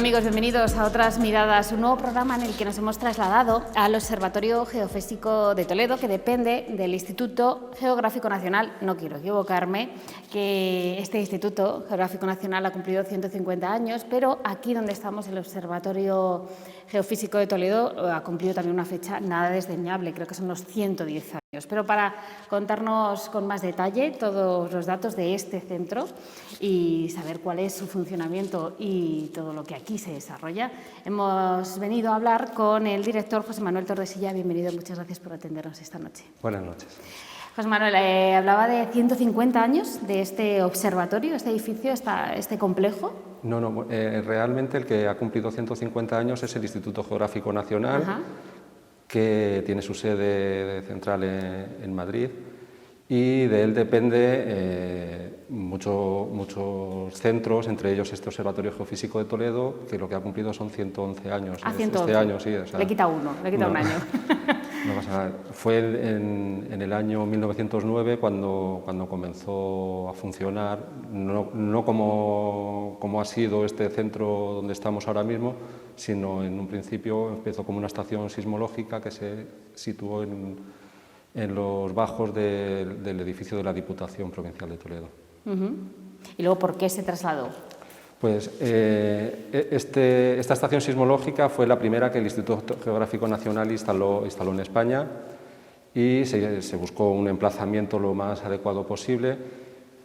amigos, bienvenidos a Otras Miradas, un nuevo programa en el que nos hemos trasladado al Observatorio Geofísico de Toledo, que depende del Instituto Geográfico Nacional. No quiero equivocarme, que este Instituto Geográfico Nacional ha cumplido 150 años, pero aquí donde estamos, el Observatorio Geofísico de Toledo, ha cumplido también una fecha nada desdeñable, creo que son los 110 años. Pero para contarnos con más detalle todos los datos de este centro y saber cuál es su funcionamiento y todo lo que aquí se desarrolla, hemos venido a hablar con el director José Manuel Tordesillas. Bienvenido, muchas gracias por atendernos esta noche. Buenas noches. José Manuel, hablaba de 150 años de este observatorio, este edificio, este complejo. No, realmente el que ha cumplido 150 años es el Instituto Geográfico Nacional. Ajá. Que tiene su sede central en Madrid, y de él depende muchos centros, entre ellos este Observatorio Geofísico de Toledo, que lo que ha cumplido son 111 años. 111. Este año, sí. O sea, le quita un año. No pasa nada. Fue en el año 1909 cuando comenzó a funcionar, no como ha sido este centro donde estamos ahora mismo, sino en un principio empezó como una estación sismológica que se situó en los bajos del edificio de la Diputación Provincial de Toledo. ¿Y luego por qué se trasladó? Pues esta estación sismológica fue la primera que el Instituto Geográfico Nacional instaló en España, y se buscó un emplazamiento lo más adecuado posible,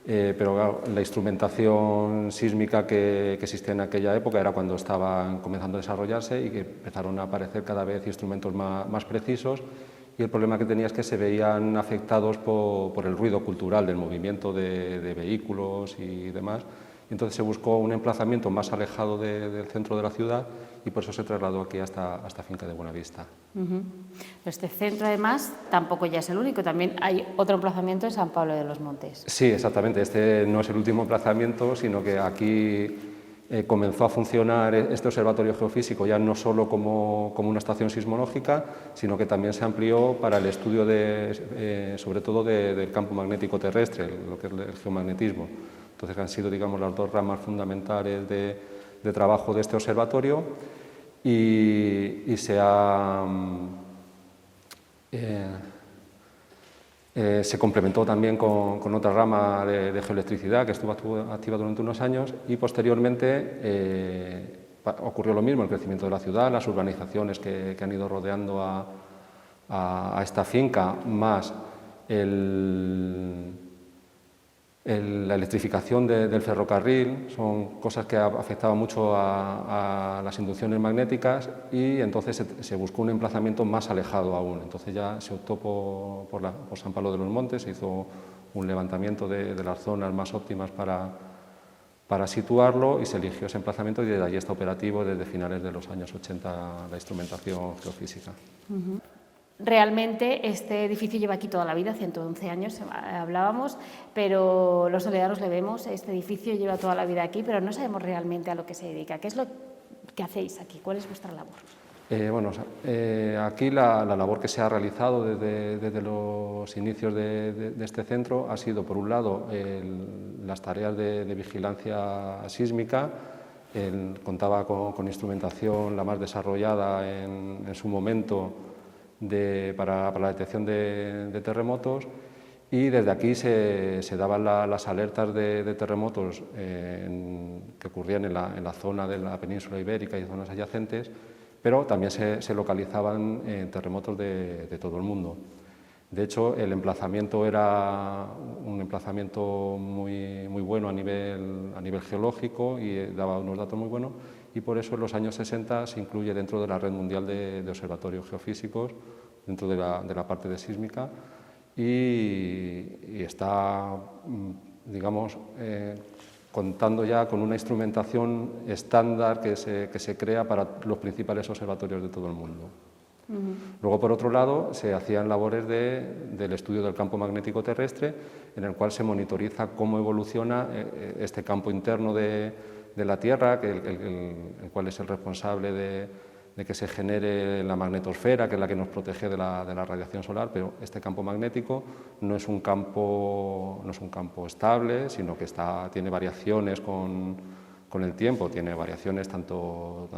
pero claro, la instrumentación sísmica que existía en aquella época era cuando estaban comenzando a desarrollarse y que empezaron a aparecer cada vez instrumentos más precisos, y el problema que tenía es que se veían afectados por el ruido cultural del movimiento de vehículos y demás. Entonces se buscó un emplazamiento más alejado del centro de la ciudad, y por eso se trasladó aquí hasta Finca de Buenavista. Este centro, además, tampoco ya es el único, también hay otro emplazamiento en San Pablo de los Montes. Sí, exactamente. Este no es el último emplazamiento, sino que aquí comenzó a funcionar este observatorio geofísico ya no solo como una estación sismológica, sino que también se amplió para el estudio sobre todo del campo magnético terrestre, lo que es el geomagnetismo. Entonces han sido, digamos, las dos ramas fundamentales de trabajo de este observatorio, y se complementó también con otra rama de geoelectricidad que estuvo activa durante unos años, y posteriormente ocurrió lo mismo, el crecimiento de la ciudad, las urbanizaciones que han ido rodeando a esta finca, más la electrificación del ferrocarril, son cosas que afectaban mucho a las inducciones magnéticas, y entonces se buscó un emplazamiento más alejado aún. Entonces ya se optó por San Pablo de los Montes, se hizo un levantamiento de las zonas más óptimas para situarlo, y se eligió ese emplazamiento, y desde allí está operativo desde finales de los años 80 la instrumentación geofísica. Realmente este edificio lleva aquí toda la vida, 111 años hablábamos, pero los toledanos le vemos, este edificio lleva toda la vida aquí, pero no sabemos realmente a lo que se dedica. ¿Qué es lo que hacéis aquí? ¿Cuál es vuestra labor? Aquí la labor que se ha realizado desde los inicios de este centro ha sido, por un lado, las tareas de vigilancia sísmica. Contaba con instrumentación la más desarrollada en su momento para la detección de terremotos, y desde aquí se daban las alertas de terremotos que ocurrían en la zona de la península ibérica y zonas adyacentes, pero también se localizaban terremotos de todo el mundo. De hecho, el emplazamiento era un emplazamiento muy bueno a nivel geológico, y daba unos datos muy buenos, y por eso en los años 60 se incluye dentro de la red mundial de observatorios geofísicos, dentro de la parte de sísmica, y está, digamos, contando ya con una instrumentación estándar que se crea para los principales observatorios de todo el mundo. Luego, por otro lado, se hacían labores del estudio del campo magnético terrestre, en el cual se monitoriza cómo evoluciona este campo interno de la Tierra, el cual es el responsable de que se genere la magnetosfera, que es la que nos protege de la radiación solar, pero este campo magnético no es un campo estable, sino que tiene variaciones con con el tiempo, tiene variaciones tanto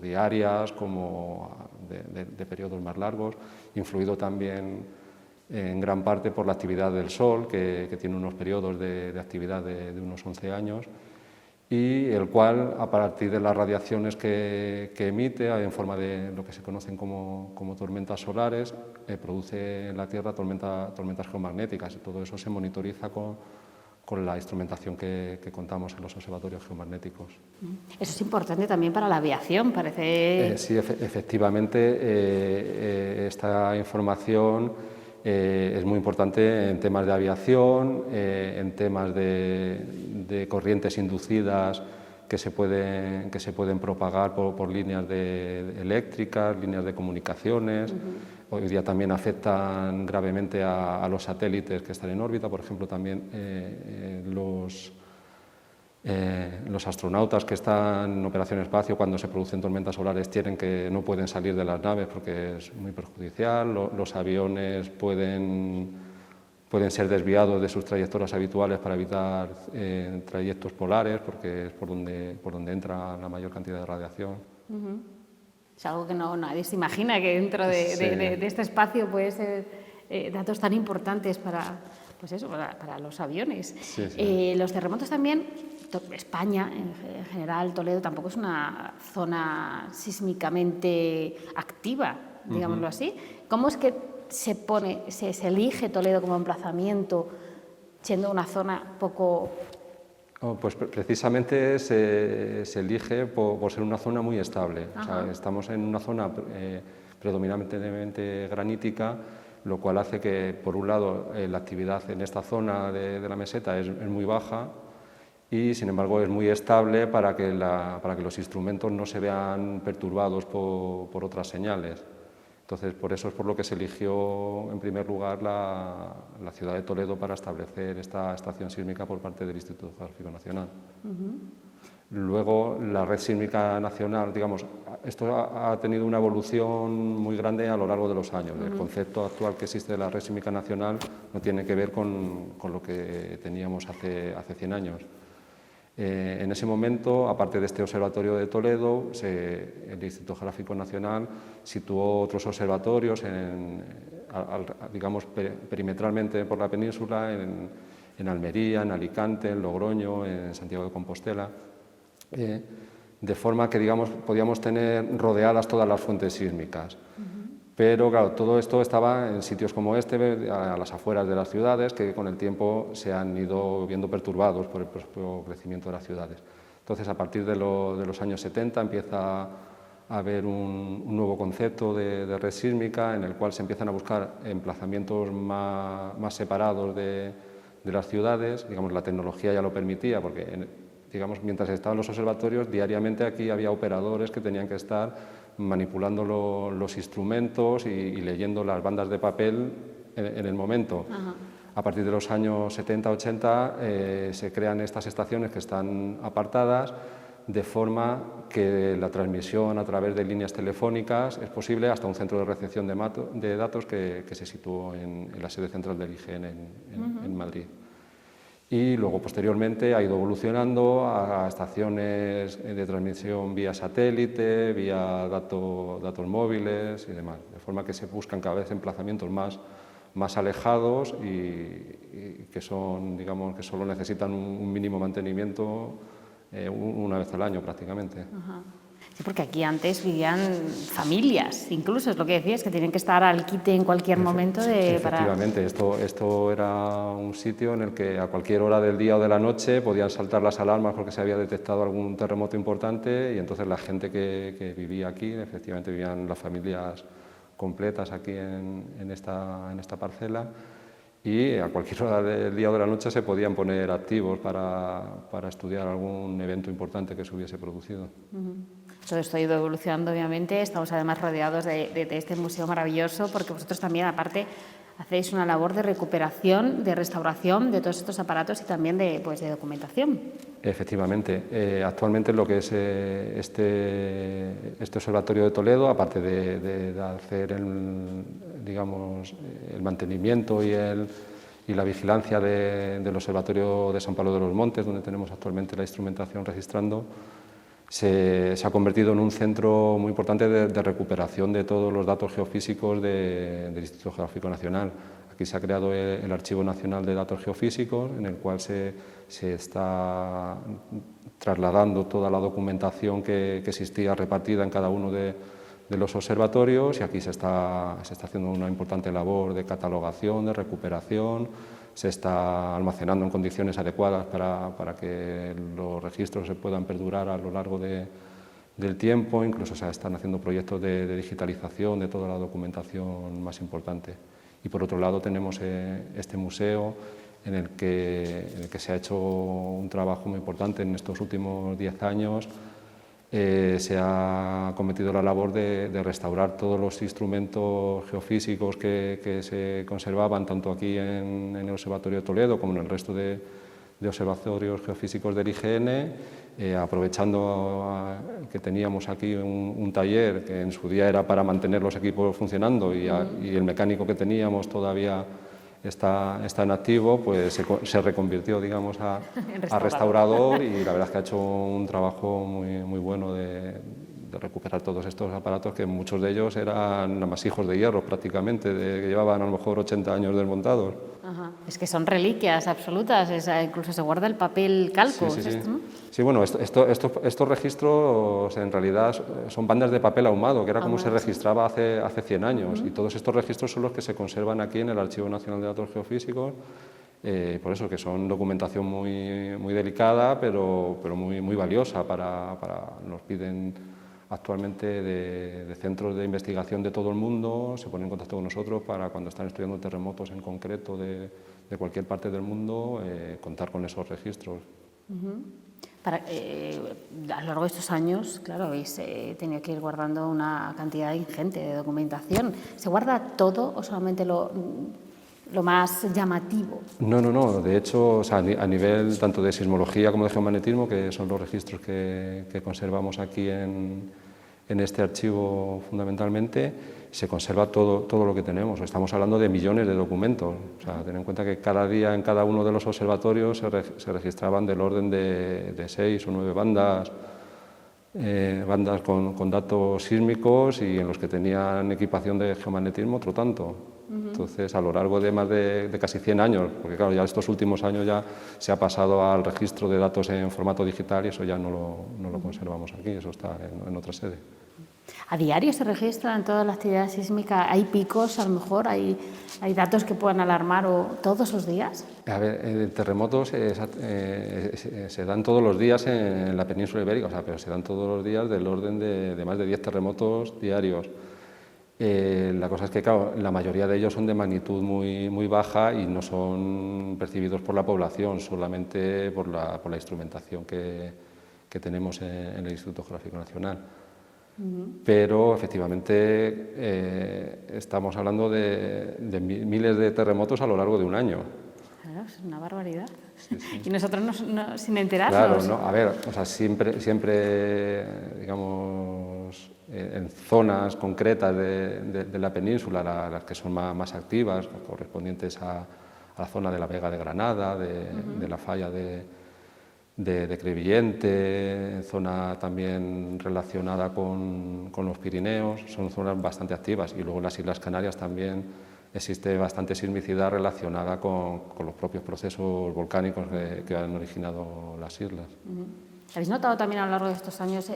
diarias como de periodos más largos, influido también en gran parte por la actividad del Sol, que tiene unos periodos de actividad de unos 11 años, y el cual, a partir de las radiaciones que emite en forma de lo que se conocen como tormentas solares, produce en la Tierra tormentas geomagnéticas, y todo eso se monitoriza con la instrumentación que contamos en los observatorios geomagnéticos. Eso es importante también para la aviación, parece. Sí, efectivamente, esta información es muy importante en temas de aviación, en temas de corrientes inducidas que se pueden propagar por líneas eléctricas, líneas de comunicaciones. Hoy día también afectan gravemente a los satélites que están en órbita, por ejemplo, también los astronautas que están en operación espacio, cuando se producen tormentas solares, no pueden salir de las naves porque es muy perjudicial. Los aviones pueden ser desviados de sus trayectorias habituales para evitar trayectos polares, porque es por donde entra la mayor cantidad de radiación. Es algo que nadie se imagina, que dentro de este espacio puede ser datos tan importantes para los aviones. Sí. Los terremotos también, España en general, Toledo tampoco es una zona sísmicamente activa, digámoslo así. ¿Cómo es que se elige Toledo como emplazamiento, siendo una zona poco? Pues precisamente se elige por ser una zona muy estable. O sea, estamos en una zona predominantemente granítica, lo cual hace que, por un lado, la actividad en esta zona de la meseta es muy baja y, sin embargo, es muy estable para que los instrumentos no se vean perturbados por otras señales. Entonces, por eso es por lo que se eligió, en primer lugar, la ciudad de Toledo para establecer esta estación sísmica por parte del Instituto Geográfico Nacional. Luego, la red sísmica nacional, digamos, esto ha tenido una evolución muy grande a lo largo de los años. El concepto actual que existe de la red sísmica nacional no tiene que ver con lo que teníamos hace 100 años. En ese momento, aparte de este observatorio de Toledo, el Instituto Geográfico Nacional situó otros observatorios, digamos, perimetralmente por la península, en Almería, en Alicante, en Logroño, en Santiago de Compostela, de forma que, digamos, podíamos tener rodeadas todas las fuentes sísmicas. Pero, claro, todo esto estaba en sitios como este, a las afueras de las ciudades, que con el tiempo se han ido viendo perturbados por el propio crecimiento de las ciudades. Entonces, a partir de los años 70 empieza a haber un nuevo concepto de red sísmica, en el cual se empiezan a buscar emplazamientos más separados de las ciudades. Digamos, la tecnología ya lo permitía, porque digamos, mientras estaban los observatorios, diariamente aquí había operadores que tenían que estar manipulando los instrumentos y leyendo las bandas de papel en el momento. A partir de los años 70-80 se crean estas estaciones que están apartadas, de forma que la transmisión a través de líneas telefónicas es posible hasta un centro de recepción de datos que se situó en la sede central del IGN en Madrid. Y luego, posteriormente, ha ido evolucionando a estaciones de transmisión vía satélite, vía datos móviles y demás, de forma que se buscan cada vez emplazamientos más alejados y que digamos, que solo necesitan un mínimo mantenimiento una vez al año prácticamente. Sí, porque aquí antes vivían familias, incluso, es lo que decías, que tienen que estar al quite en cualquier momento. Efectivamente, esto era un sitio en el que a cualquier hora del día o de la noche podían saltar las alarmas porque se había detectado algún terremoto importante, y entonces la gente que vivía aquí, efectivamente vivían las familias completas aquí en esta parcela, y a cualquier hora del día o de la noche se podían poner activos para estudiar algún evento importante que se hubiese producido. Todo esto ha ido evolucionando, obviamente. Estamos además rodeados de este museo maravilloso, porque vosotros también, aparte, hacéis una labor de recuperación, de restauración de todos estos aparatos y también de documentación. Efectivamente. Actualmente lo que es este observatorio de Toledo, aparte de hacer el mantenimiento y y la vigilancia del Observatorio de San Pablo de los Montes, donde tenemos actualmente la instrumentación registrando, se ha convertido en un centro muy importante de recuperación de todos los datos geofísicos del Instituto Geográfico Nacional. Aquí se ha creado el Archivo Nacional de Datos Geofísicos, en el cual se está trasladando toda la documentación que existía repartida en cada uno de los observatorios, y aquí se está haciendo una importante labor de catalogación, de recuperación, se está almacenando en condiciones adecuadas para que los registros se puedan perdurar a lo largo del tiempo. Incluso se están haciendo proyectos de digitalización de toda la documentación más importante. Y por otro lado tenemos este museo en el que se ha hecho un trabajo muy importante en estos últimos 10 años. Se ha cometido la labor de restaurar todos los instrumentos geofísicos que se conservaban tanto aquí en el Observatorio de Toledo como en el resto de observatorios geofísicos del IGN, aprovechando que teníamos aquí un taller que en su día era para mantener los equipos funcionando y el mecánico que teníamos todavía está en activo, pues se reconvirtió, digamos, a restaurador, y la verdad es que ha hecho un trabajo muy bueno de recuperar todos estos aparatos, que muchos de ellos eran amasijos de hierro prácticamente, que llevaban a lo mejor 80 años desmontados. Ajá. Es que son reliquias absolutas, incluso se guarda el papel calco. Sí, sí, sí. Sí, bueno, estos registros en realidad son bandas de papel ahumado, que era como se registraba hace 100 años, y todos estos registros son los que se conservan aquí en el Archivo Nacional de Datos Geofísicos, por eso que son documentación muy delicada, pero muy valiosa nos piden actualmente de centros de investigación de todo el mundo, se ponen en contacto con nosotros para, cuando están estudiando terremotos en concreto de cualquier parte del mundo, contar con esos registros. A lo largo de estos años, claro, habéis tenido que ir guardando una cantidad ingente de documentación. ¿Se guarda todo o solamente lo más llamativo? No. De hecho, o sea, a nivel tanto de sismología como de geomagnetismo, que son los registros que conservamos aquí en este archivo fundamentalmente, se conserva todo lo que tenemos. Estamos hablando de millones de documentos. O sea, ten en cuenta que cada día en cada uno de los observatorios se registraban del orden de 6 o 9 bandas con datos sísmicos, y en los que tenían equipación de geomagnetismo otro tanto. Entonces, a lo largo de más de casi 100 años, porque claro, ya estos últimos años ya se ha pasado al registro de datos en formato digital, y eso ya no lo conservamos aquí, eso está en otra sede. ¿A diario se registran toda la actividad sísmica? ¿Hay picos, a lo mejor? ¿Hay datos que puedan alarmar todos los días? A ver, terremotos se dan todos los días en la península ibérica, o sea, pero se dan todos los días del orden de más de 10 terremotos diarios. La cosa es que, claro, la mayoría de ellos son de magnitud muy baja y no son percibidos por la población, solamente por la instrumentación que tenemos en el Instituto Geográfico Nacional. Pero efectivamente estamos hablando de miles de terremotos a lo largo de un año. Claro, es una barbaridad. Sí. Y nosotros sin enterarnos. Claro, a ver, o sea, siempre digamos, en zonas concretas de la península, las que son más activas, correspondientes a la zona de la Vega de Granada, de la falla de Crevillente, zona también relacionada con los Pirineos, son zonas bastante activas, y luego en las Islas Canarias también existe bastante sismicidad relacionada con los propios procesos volcánicos que han originado las islas. ¿Habéis notado también a lo largo de estos años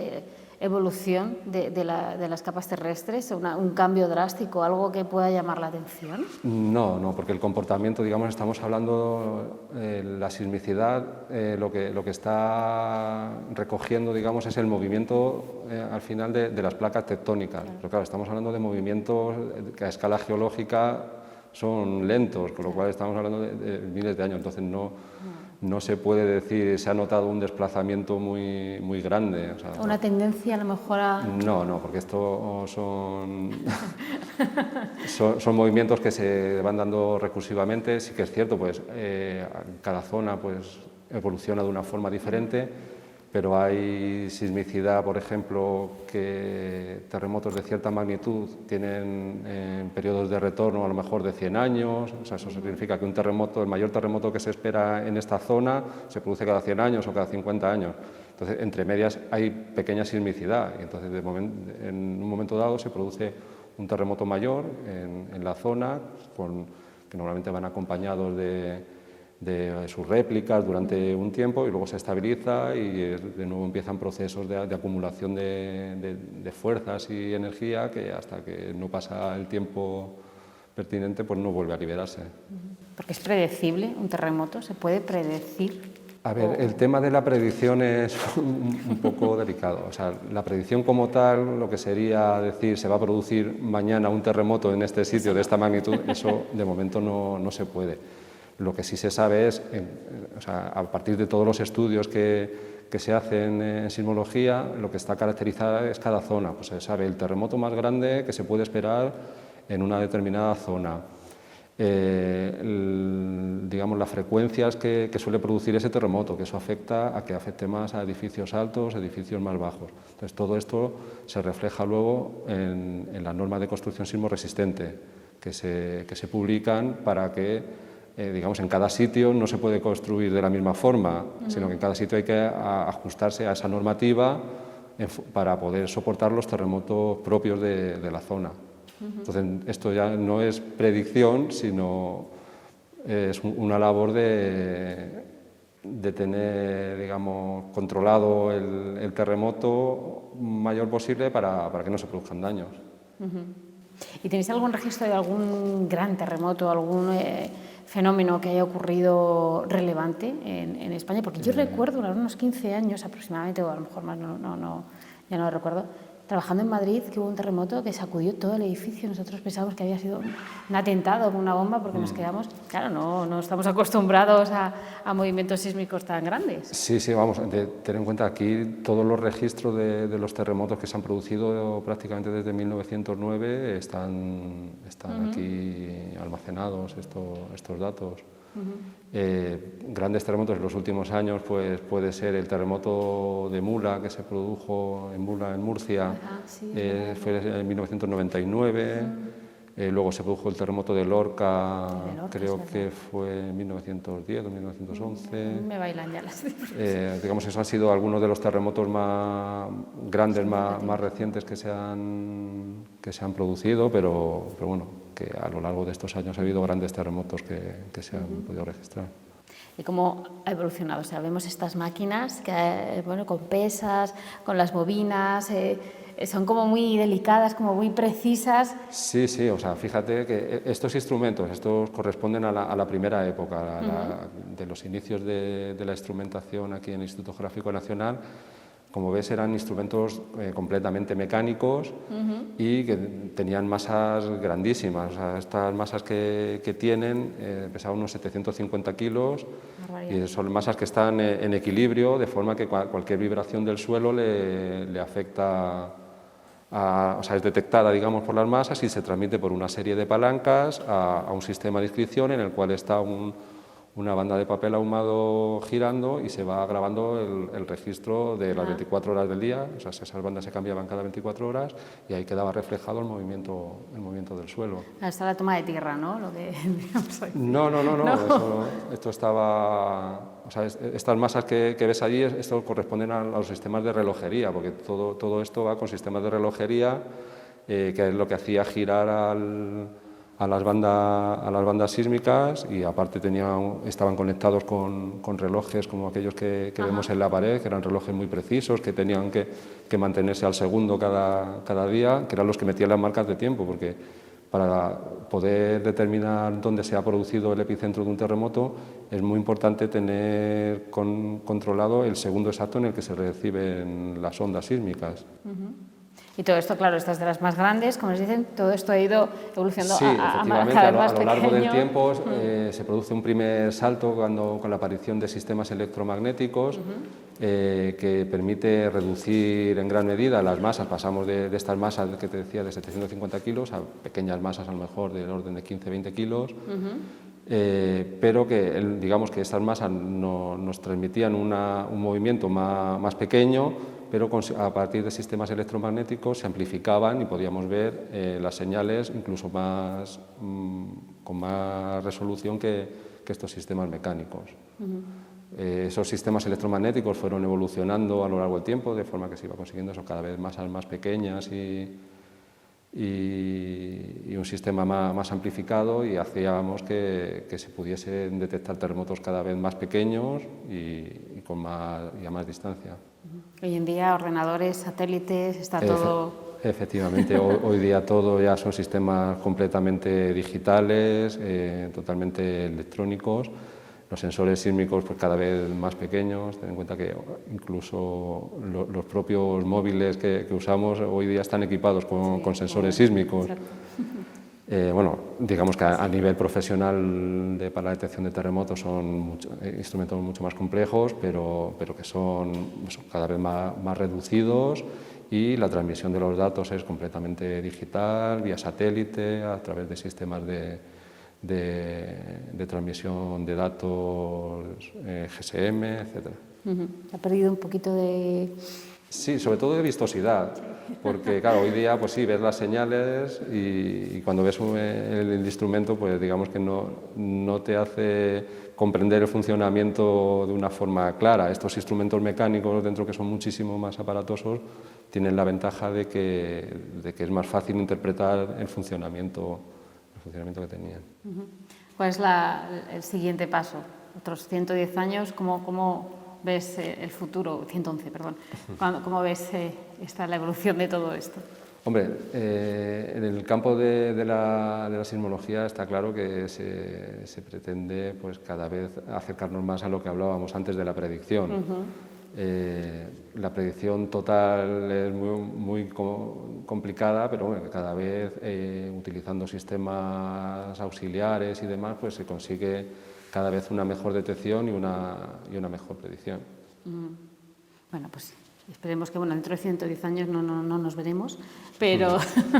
evolución de las capas terrestres, un cambio drástico, algo que pueda llamar la atención? No, porque el comportamiento, digamos, estamos hablando, la sismicidad, lo que está recogiendo, digamos, es el movimiento al final de las placas tectónicas. Pero claro, estamos hablando de movimientos que a escala geológica son lentos, con lo cual estamos hablando de miles de años, entonces no se puede decir se ha notado un desplazamiento muy grande. O sea, ¿una tendencia a lo mejor a...? No, porque esto son movimientos que se van dando recursivamente. Sí que es cierto, pues cada zona pues evoluciona de una forma diferente, pero hay sismicidad, por ejemplo, que terremotos de cierta magnitud tienen periodos de retorno a lo mejor de 100 años, o sea, eso significa que un terremoto, el mayor terremoto que se espera en esta zona se produce cada 100 años o cada 50 años. Entonces, entre medias hay pequeña sismicidad y entonces en un momento dado se produce un terremoto mayor en la zona, que normalmente van acompañados de sus réplicas durante un tiempo y luego se estabiliza y de nuevo empiezan procesos de acumulación de fuerzas y energía que hasta que no pasa el tiempo pertinente pues no vuelve a liberarse. Porque es predecible un terremoto, ¿se puede predecir? A ver, el tema de la predicción es un poco delicado. O sea, la predicción como tal, lo que sería decir se va a producir mañana un terremoto en este sitio de esta magnitud, eso de momento no se puede. Lo que sí se sabe es, o sea, a partir de todos los estudios que se hacen en sismología, lo que está caracterizada es cada zona. Pues se sabe el terremoto más grande que se puede esperar en una determinada zona. Digamos, las frecuencias que suele producir ese terremoto, que eso afecta a que afecte más a edificios altos, edificios más bajos. Entonces, todo esto se refleja luego en las normas de construcción sismoresistente que se publican para que, digamos, en cada sitio no se puede construir de la misma forma, sino que en cada sitio hay que ajustarse a esa normativa para poder soportar los terremotos propios de la zona. Entonces, esto ya no es predicción, sino es una labor de tener, digamos, controlado el terremoto mayor posible para que no se produzcan daños. ¿Y tenéis algún registro de algún gran terremoto, algún fenómeno que haya ocurrido relevante en España? Porque yo recuerdo unos 15 años aproximadamente, o a lo mejor más, ya no lo recuerdo, trabajando en Madrid, que hubo un terremoto que sacudió todo el edificio. Nosotros pensábamos que había sido un atentado con una bomba porque nos quedamos, claro, no estamos acostumbrados a movimientos sísmicos tan grandes. Sí, vamos, ten en cuenta aquí todos los registros de los terremotos que se han producido prácticamente desde 1909 están aquí almacenados estos datos. Grandes terremotos en los últimos años pues puede ser el terremoto de Mula que se produjo en Mula, en Murcia, fue en 1999. Luego se produjo el terremoto de Lorca, creo que fue en 1910 o 1911. Me bailan ya las cifras. Digamos, esos han sido algunos de los terremotos más grandes, más recientes que se han producido, pero bueno, que a lo largo de estos años ha habido grandes terremotos que se han podido registrar. ¿Y cómo ha evolucionado? O sea, vemos estas máquinas que, bueno, con pesas, con las bobinas, son como muy delicadas, como muy precisas. Sí, o sea, fíjate que estos instrumentos, estos corresponden a la primera época, de los inicios de la instrumentación aquí en el Instituto Geográfico Nacional. Como ves, eran instrumentos completamente mecánicos y que tenían masas grandísimas. O sea, estas masas que tienen pesaban unos 750 kilos y son masas que están en equilibrio, de forma que cualquier vibración del suelo le afecta, o sea, es detectada, digamos, por las masas y se transmite por una serie de palancas a un sistema de inscripción en el cual está una banda de papel ahumado girando y se va grabando el registro de las 24 horas del día. O sea, esas bandas se cambiaban cada 24 horas y ahí quedaba reflejado el movimiento del suelo. Está la toma de tierra, ¿no? Lo que, digamos, no. Esto estaba... O sea, estas masas que ves allí, esto corresponden a los sistemas de relojería, porque todo esto va con sistemas de relojería, que es lo que hacía girar a las bandas sísmicas, y aparte estaban conectados con relojes como aquellos que vemos en la pared, que eran relojes muy precisos, que tenían que mantenerse al segundo cada día, que eran los que metían las marcas de tiempo, porque para poder determinar dónde se ha producido el epicentro de un terremoto es muy importante tener controlado el segundo exacto en el que se reciben las ondas sísmicas. Y todo esto, claro, estas de las más grandes, como les dicen, todo esto ha ido evolucionando efectivamente, cada vez más a lo largo del pequeño. tiempo se produce un primer salto con la aparición de sistemas electromagnéticos que permite reducir en gran medida las masas. Pasamos de estas masas que te decía de 750 kilos a pequeñas masas a lo mejor del orden de 15-20 kilos. pero que digamos que estas masas nos transmitían un movimiento más pequeño, pero a partir de sistemas electromagnéticos se amplificaban y podíamos ver las señales incluso con más resolución que estos sistemas mecánicos. Esos sistemas electromagnéticos fueron evolucionando a lo largo del tiempo, de forma que se iba consiguiendo eso, cada vez masas más pequeñas y un sistema más amplificado, y hacíamos que se pudiesen detectar terremotos cada vez más pequeños y a más distancia. Hoy en día ordenadores, satélites, está todo... Efectivamente, hoy día todo ya son sistemas completamente digitales, totalmente electrónicos. Los sensores sísmicos pues cada vez más pequeños. Ten en cuenta que incluso los propios móviles que usamos hoy día están equipados con sensores sísmicos. Bueno, digamos que a nivel profesional para la detección de terremotos son instrumentos mucho más complejos, pero que son cada vez más reducidos, y la transmisión de los datos es completamente digital, vía satélite, a través de sistemas de transmisión de datos GSM, etc. ¿Ha perdido un poquito de...? Sí, sobre todo de vistosidad, porque claro, hoy día pues sí, ves las señales y cuando ves el instrumento, pues digamos que no te hace comprender el funcionamiento de una forma clara. Estos instrumentos mecánicos, dentro que son muchísimo más aparatosos, tienen la ventaja de que es más fácil interpretar el funcionamiento que tenían. ¿Cuál es el siguiente paso? Otros 110 años, ¿cómo ves el futuro? 111, perdón. ¿Cómo ves la evolución de todo esto? Hombre, en el campo de la sismología está claro que se pretende pues, cada vez acercarnos más a lo que hablábamos antes de la predicción. La predicción total es muy complicada, pero bueno, cada vez utilizando sistemas auxiliares y demás, pues se consigue cada vez una mejor detección y una mejor predicción. Bueno, pues esperemos que dentro de 110 años no nos veremos, pero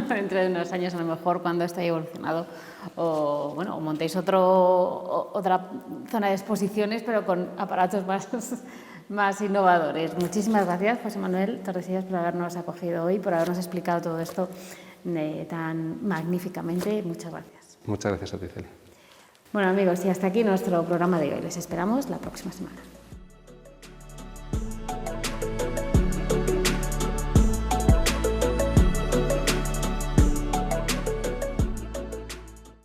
dentro de unos años a lo mejor, cuando esté evolucionado, o montéis otra zona de exposiciones, pero con aparatos más innovadores. Muchísimas gracias, José Manuel Tordesillas, por habernos acogido hoy, por habernos explicado todo esto tan magníficamente. Muchas gracias. Muchas gracias a ti, Celia. Bueno, amigos, y hasta aquí nuestro programa de hoy. Les esperamos la próxima semana.